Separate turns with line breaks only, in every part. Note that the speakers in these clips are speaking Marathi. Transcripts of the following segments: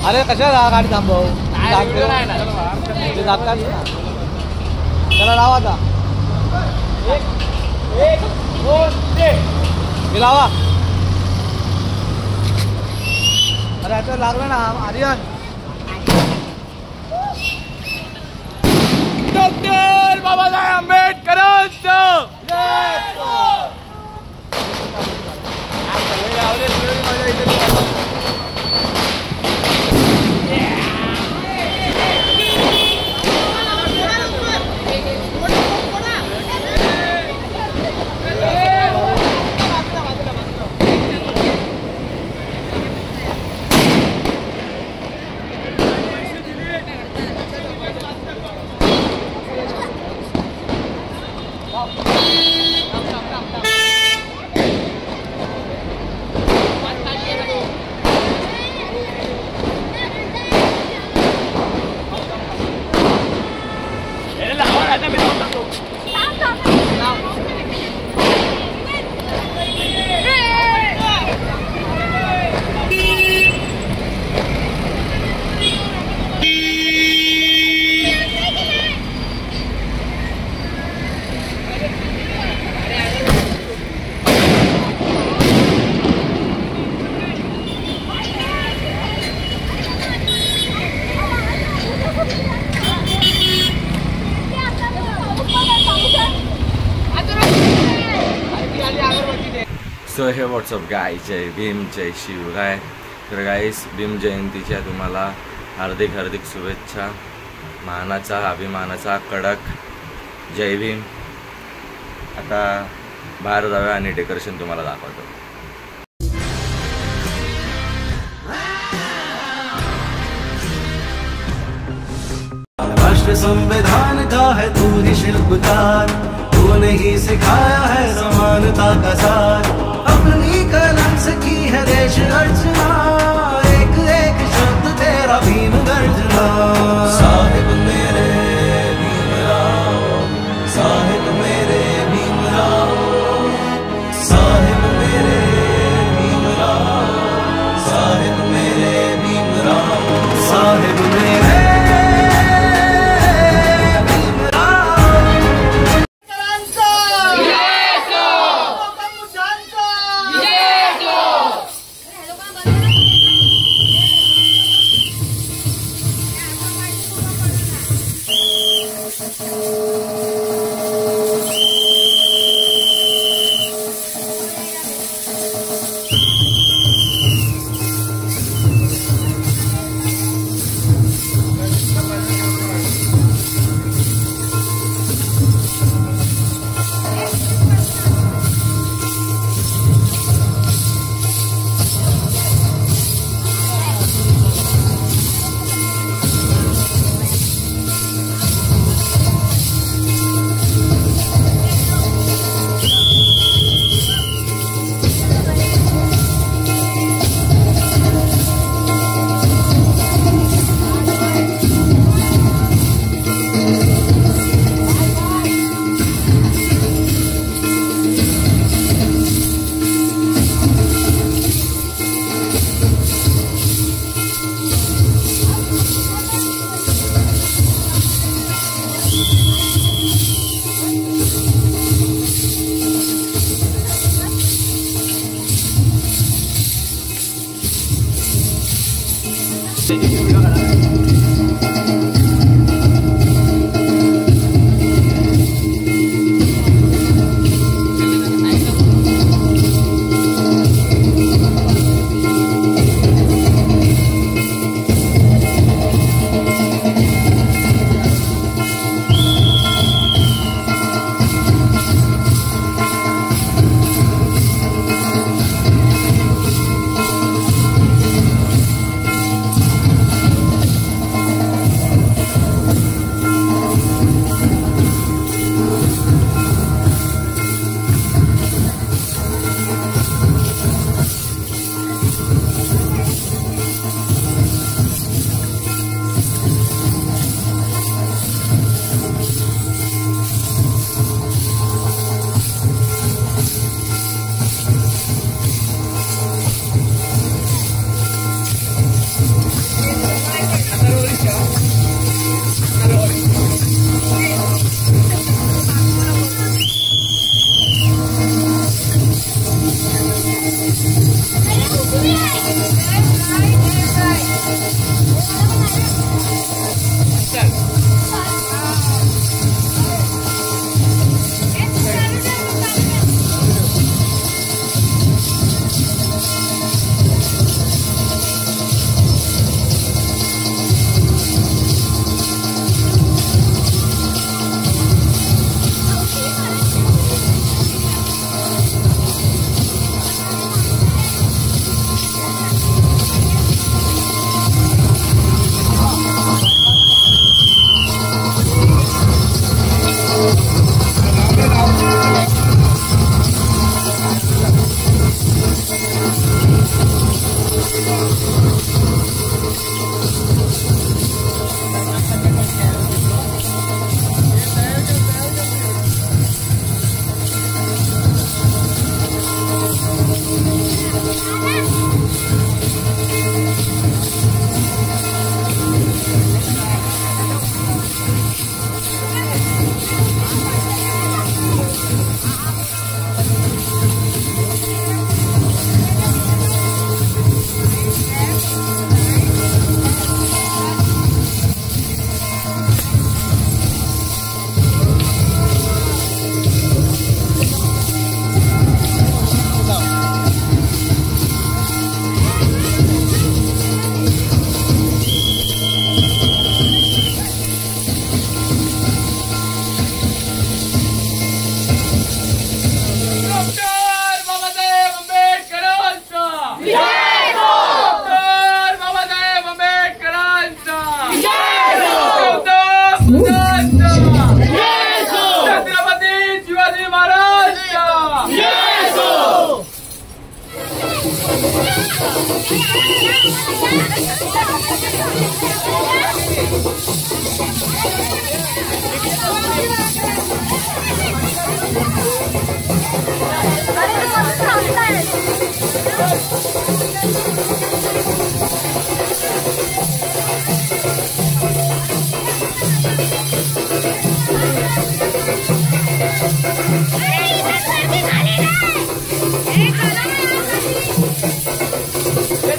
अरे कशाला गाडी थांबव जातात ना त्याला लावा आता लावा अरे आता लागलं ना आर्यन डॉक्टर बाबासाहेब आंबेडकरांचं
सो हे व्हॉट्सअप गाय जय भीम जय शिवराय। तर गाईस भीम जयंतीच्या तुम्हाला हार्दिक हार्दिक शुभेच्छा। मानाचा अभिमानाचा कडक जय भीम। आता बाहेर जाऊया आणि डेकोरेशन तुम्हाला दाखवतो।
राष्ट्र संविधान का है तू ही शिल्पकार, तूने ही सिखाया है समानता का सार। अपनी कलम से की है देश अर्चना, एक एक शब्द तेरा भीम गर्जना। साहिब मेरे भीमराव, साहिब मेरे भीमराव, साहिब मेरे भीमराव, साहिब मेरे भीमराव, साहिब मेरे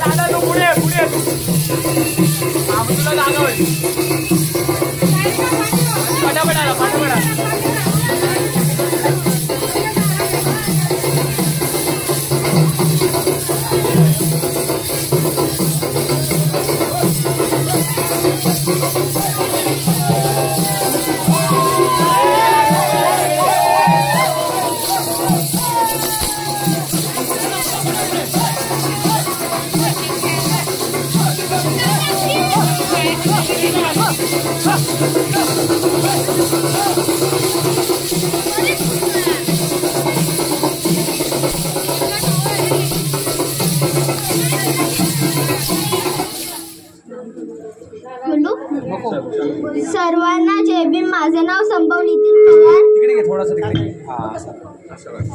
दादा तू पुढे पुढे आपण तुला जागा होईल फटाफट
सर्वांना जय भीम. माझे नाव संभव नितीन पवार.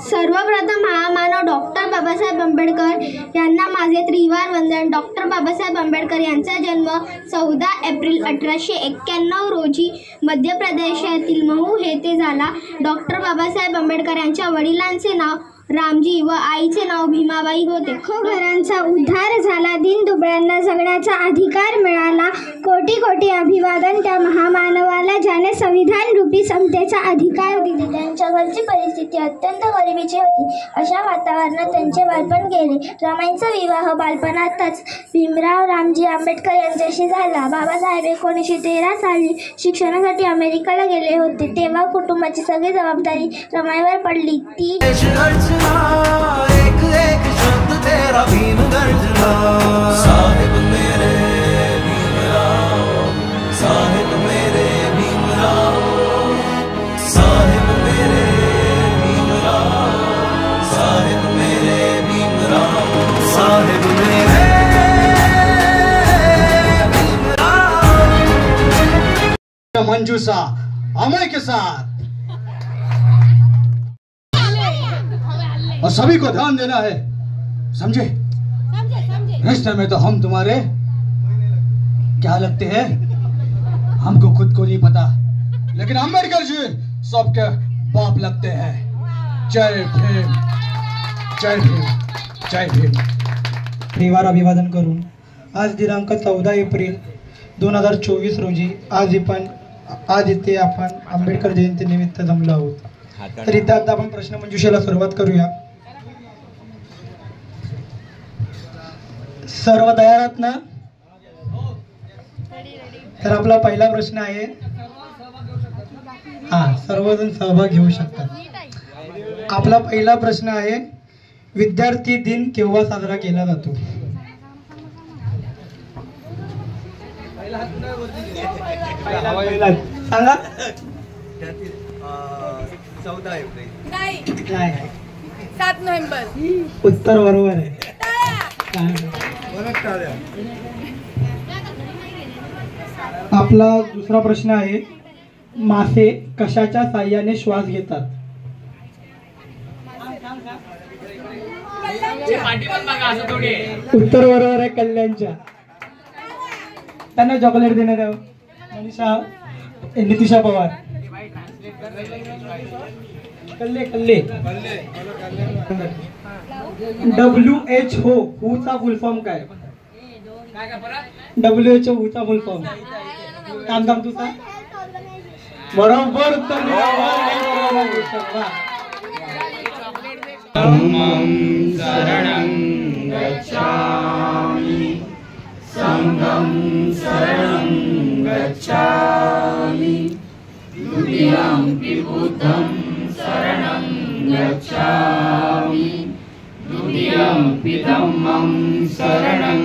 सर्वप्रथम महामानव डॉक्टर बाबासाहेब आंबेडकर यांना माझे त्रिवार वंदन. डॉक्टर बाबासाहेब आंबेडकर यांचा जन्म 14 एप्रिल 1891 रोजी मध्य प्रदेशातील महू येथे झाला. डॉक्टर बाबासाहेब आंबेडकर यांच्या वडिलांचे नाव रामजी व आईचे नाव भीमाबाई होते. घरांचा उद्धार झाला. दीनदुबळ्यांना जगण्याचा अधिकार मिळाला. कोटी कोटी अभिवादन त्या महामानवाला ज्याने संविधान रूपी समतेचा अधिकार दिले. त्यांच्या घरची परिस्थिती अत्यंत गरिबीची होती. अशा वातावरणात त्यांचे बालपण गेले. रमाईंचा विवाह बालपणातच भीमराव रामजी आंबेडकर यांच्याशी झाला. बाबासाहेब 1913 साली शिक्षणासाठी अमेरिकेला गेले होते. तेव्हा कुटुंबाची सगळी जबाबदारी रमाईवर पडली. ती
एक एक शब्द तेरा भीम गर्जना. साहेब मेरे भीमराव, साहेब मेरे भीमराव, साहेब मेरे भीमराव, साहेब मेरे भीमराव, साहेब मेरे भीमराव.
मंजूसा अमय के साथ और सभी को ध्यान देना है. समझे? रिश्ते में तो हम तुम्हारे क्या लगते हैं हमको खुद को नहीं पता, लेकिन अम्बेडकर जी सबके बाप लगते हैं. जय भीम, जय भीम, जय भीम.
त्रिवार अभिवादन करून आज दिनांक 14 एप्रिल 2024 रोजी आज इथे आपण आंबेडकर जयंती निमित्त जमलो आहोत. तर इथे आता आपण प्रश्नमंजुषेला सुरुवात करूया. सर्व तयार आहात ना? तर आपला पहिला प्रश्न आहे. सर्वजण सहभाग घेऊ शकतात. आपला पहिला प्रश्न आहे, विद्यार्थी दिन केव्हा साजरा केला जातो? सांगा.
14 एप्रिल
नाही,
7 नोव्हेंबर.
उत्तर बरोबर आहे. आपला दुसरा प्रश्न आहे, मासे कशाच्या साहाय्याने श्वास घेतात? उत्तर बरोबर आहे, कल्ल्यांच्या. त्यांना चॉकलेट देण्यात यावं. नितिशा पवार. कल्ले कल्ले. WHO चा फुल फॉर्म काय? WHO चा फुल फॉर्म काम तुझा बरोबर उत्तर
शरणं गच्छामि, संघं शरणं गच्छामि, द्वितीयंपि बुद्धं शरणं गच्छामि, द्वितीयंपि धम्मं शरणं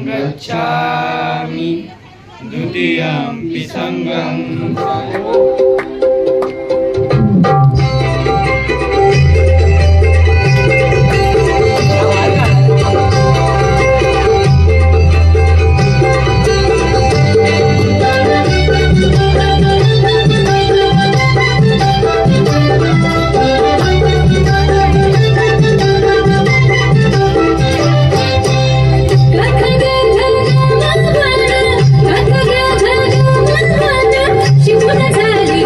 गच्छामि, द्वितीयंपि संघं.
शिवून झाली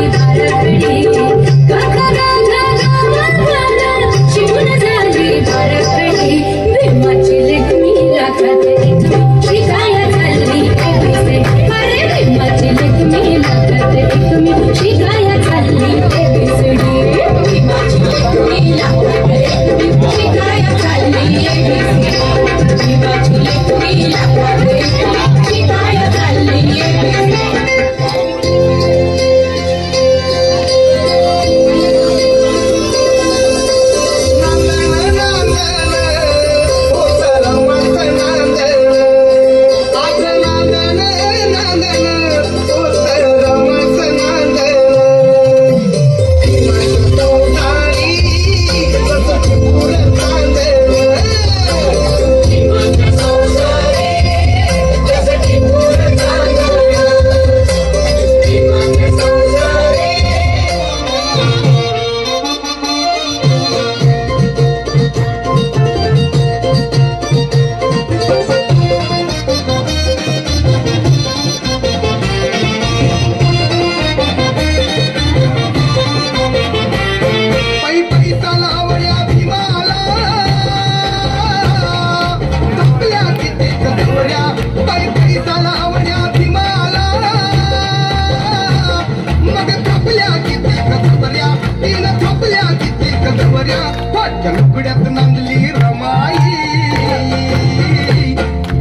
लुगड्यात नांदली रमाई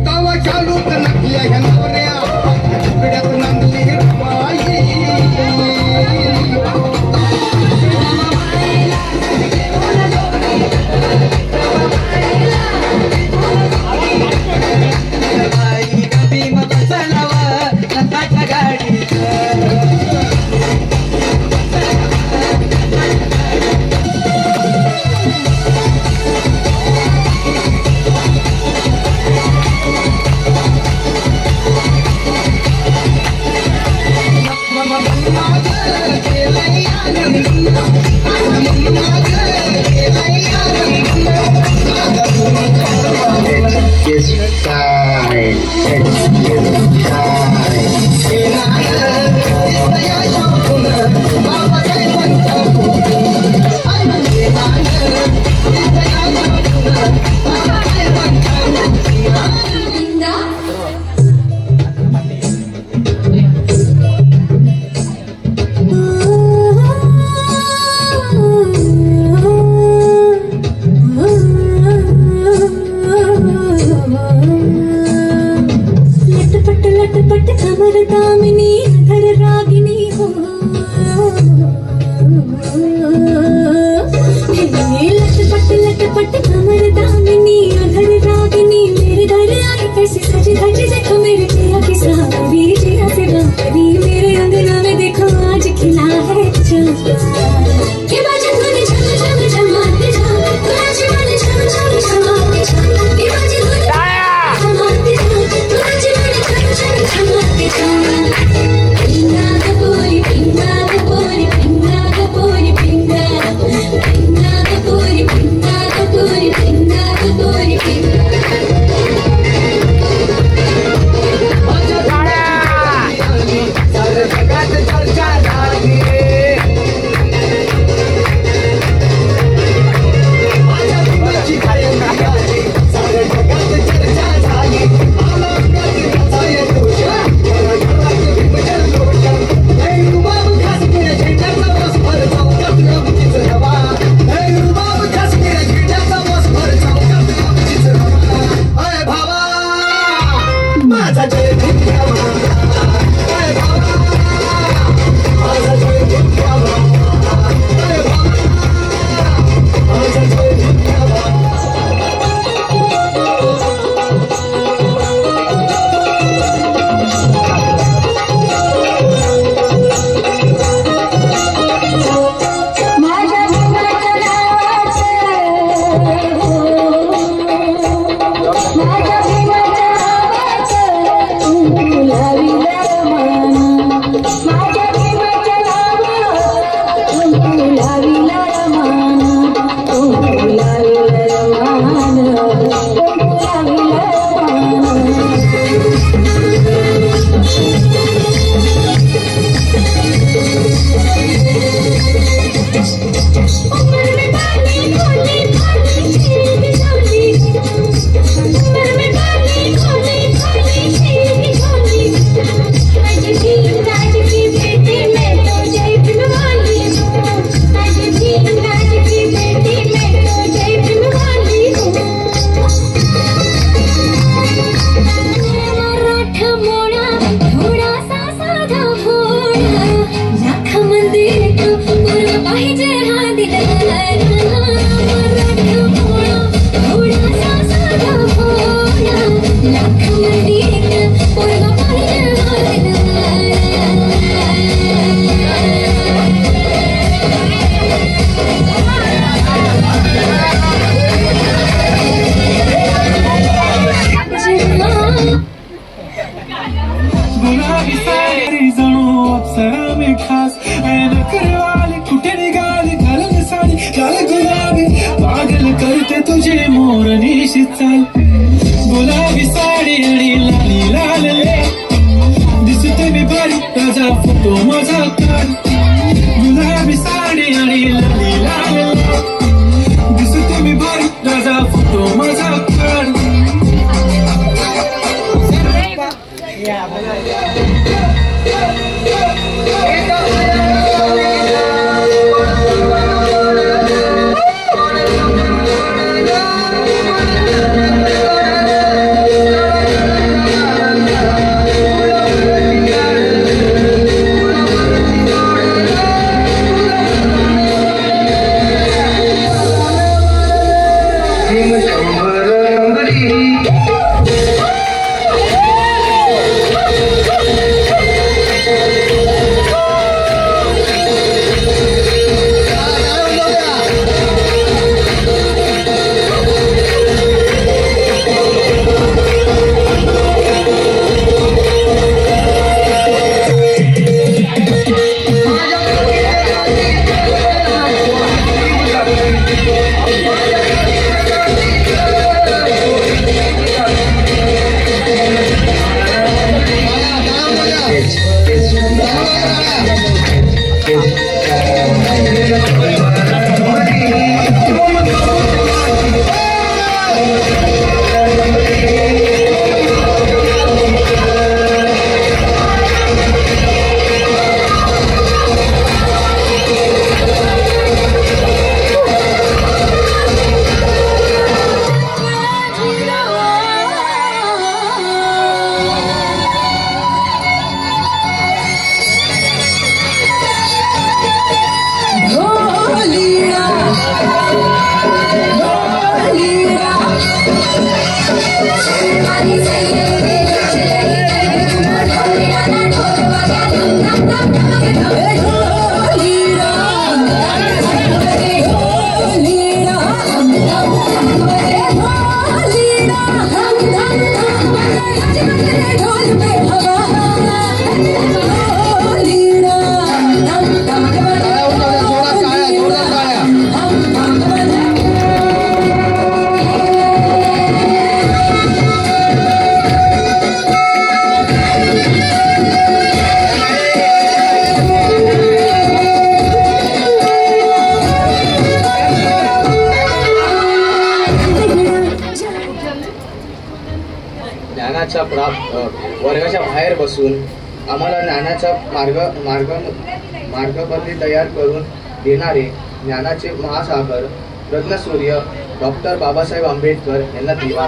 तवा चालूत नकल्या ह्या नवऱ्या लुगड्यात नांदली रमाई
गुलाबी साडी आणि लाली लाल दिसते मी बरी ताजा फोटो माझा काढ गुलाबी साडी आणि लाली लाल दिसते मी बरी ताजा फोटो माझा काढ
वर्गाच्या बाहेर बसून आम्हाला ज्ञानाचा मार्गपल्ली तयार करून देणारे ज्ञानाचे महासागर रत्नसूर्य डॉक्टर बाबासाहेब आंबेडकर यांना दिवा.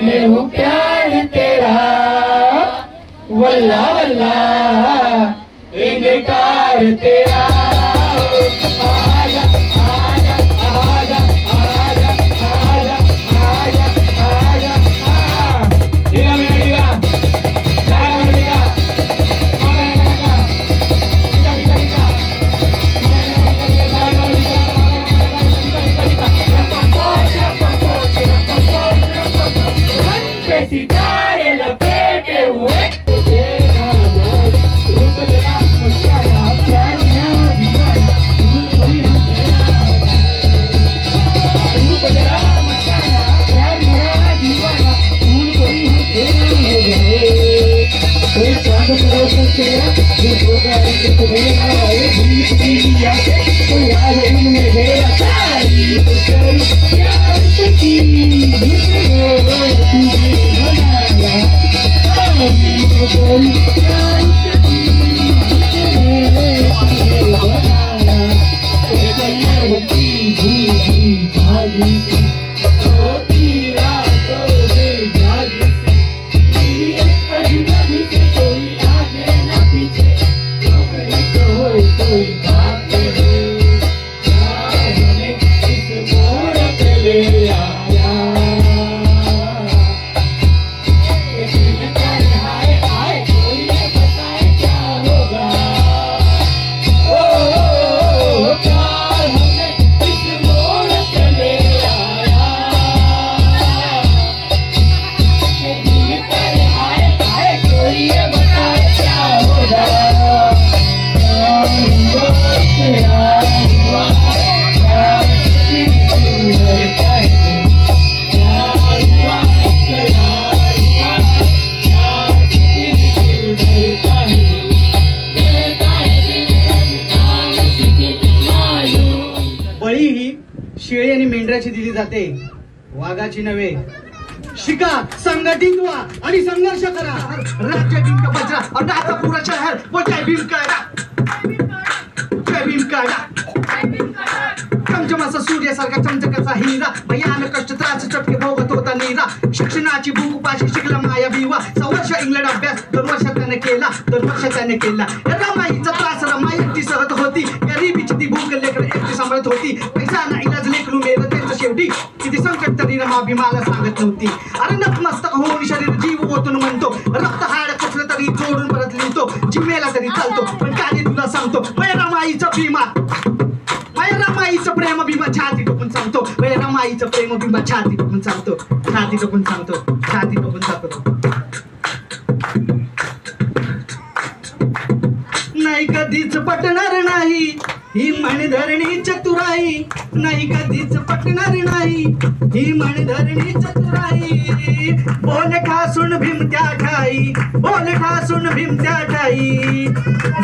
मैं हूँ प्यार तेरा वल्ला वल्ला प्यार तेरा आजा आजा आजा आजा आजा आजा आजा दिला मेरा दिला सितारे लपेटे हुए
बळी ही शेळी आणि मेंढराची दिली जाते, वाघाची नव्हे. शिका, संघटित व्हा आणि संघर्ष करा. राज्य डिंक बजरा और आता पूरा शहर वो जय भीम कायदा, जय भीम कायदा. चमचमाचा सूर्यासारखा चमचकाचा हिरा, भयानक कष्ट त्रास चटके भोगत होता नीरा. शिक्षणाची भूक उपाशी शिकला माया भिवा. 6 वर्ष इंग्लंड अभ्यास 2 वर्ष त्याने केला, 2 वर्ष त्याने केला. रमाईचा त्रास रमाई एकटी सहत होती, गरिबीची ती भूक लेकर एकटी सांभाळत होती. पैसा ना इलाज लेकरू मेलं त्यांचं शेवटी, किती संकट तरी रमा भीमाला सांगत नव्हती. अरे नतमस्तक होऊन शरीर जीव ओतून म्हणतो, रक्त हाड कसलं तरी जोडून परत लिहितो. जिमेला तरी चालतो पण काय तुला सांगतो, रमाईचं भीमा, रमाईचं प्रेम भीमा छाती टोकून सांगतो. रमाईचं प्रेम भीमा छाती टोकून सांगतो, छाती टोकून सांगतो, छाती टोकून सांगतो. नाही कधीच पटणार नाही ही मनधरणी चतुराई, नाही कधीच पटणार नाही ही मनधरणी चतुराई. बोल ठासून भीम त्या ठाई, बोल ठासून भीम त्या ठाई.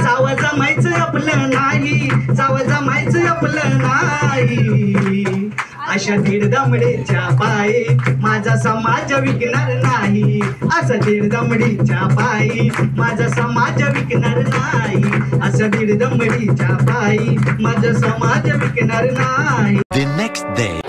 जावं जमायचं आपलं नाही, जावं जमायचं आपलं नाही. अशा दीड दमडीच्या पायी माझा समाज विकणार नाही, असं दीड दमडीच्या पायी माझा समाज विकणार नाही. असं दीड दमडीच्या पायी माझा समाज विकणार नाही.
The next day.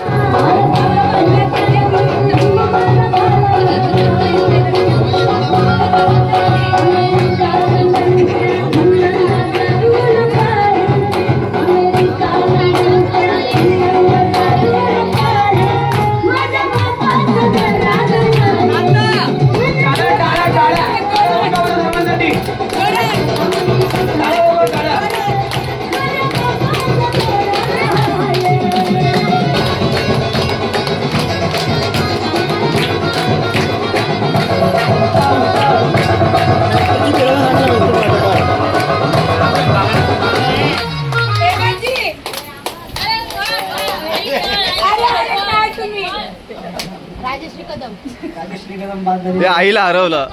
ते आईला हरवलं.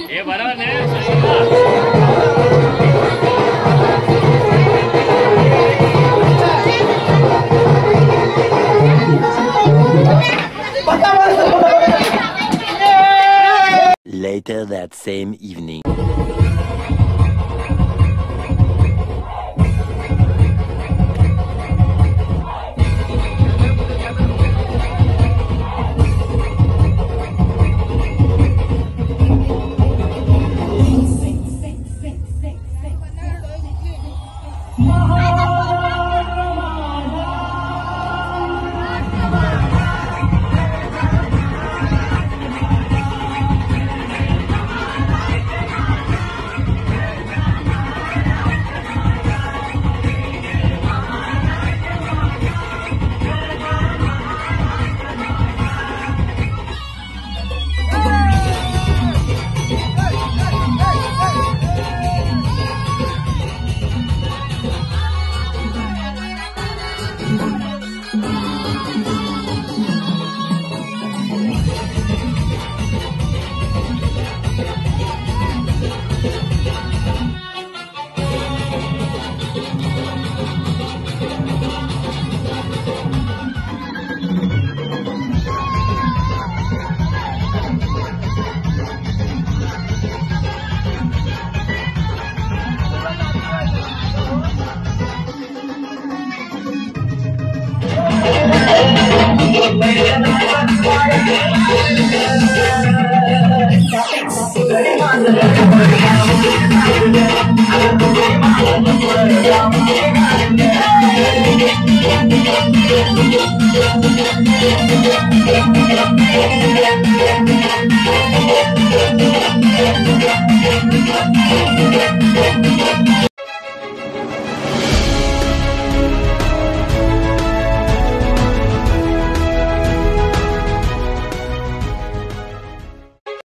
हे बरोबर नाही.
Later that same evening.
Thank you.